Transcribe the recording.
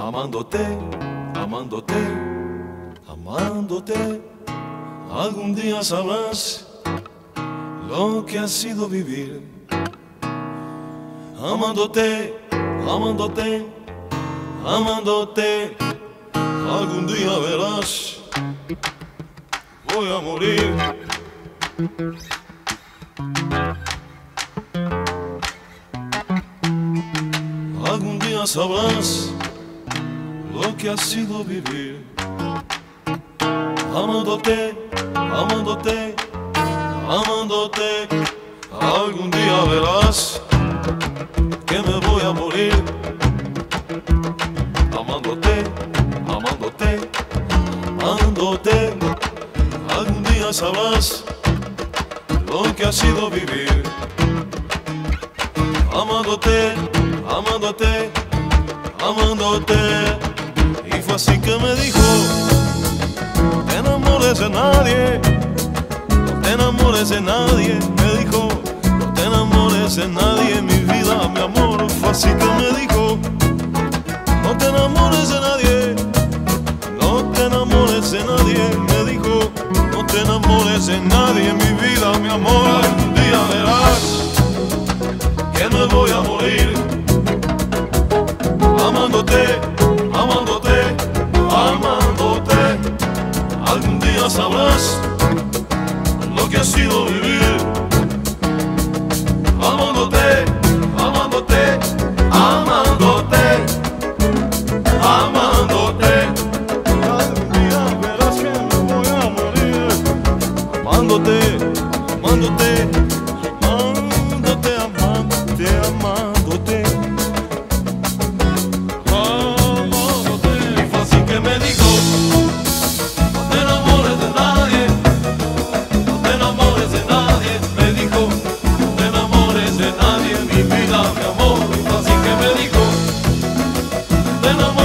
amándote, amándote, amándote. Algún día sabrás lo que ha sido vivir. Amándote, amándote, amándote. Algún día verás, voy a morir. Algún día sabrás lo que ha sido vivir. Amándote, amándote, amándote. Algún día verás que me voy a morir. Amándote, amándote, amándote. Algún día sabrás lo que ha sido vivir. Amándote, amándote, amándote. Y fue así que me dijo: no te enamores de nadie, no te enamores de nadie. Me dijo: no te enamores de nadie, mi vida, mi amor. Fue así que me dijo: no te enamores de nadie, no te enamores de nadie. Me dijo: no te enamores de nadie, mi vida, mi amor. Algún día verás que me voy a morir. Amándote, amándote, amándote. Algún día sabrás lo que ha sido vivir. Amándote, amándote, amándote, amándote. Algún día verás que me voy a morir. Amándote, amándote, amándote, amándote, amándote. Y fue así que me dijo: no te enamores de nadie, no te enamores de nadie. Me dijo: no te enamores de nadie, mi vida, mi amor. Y fue así que me dijo: no te enamores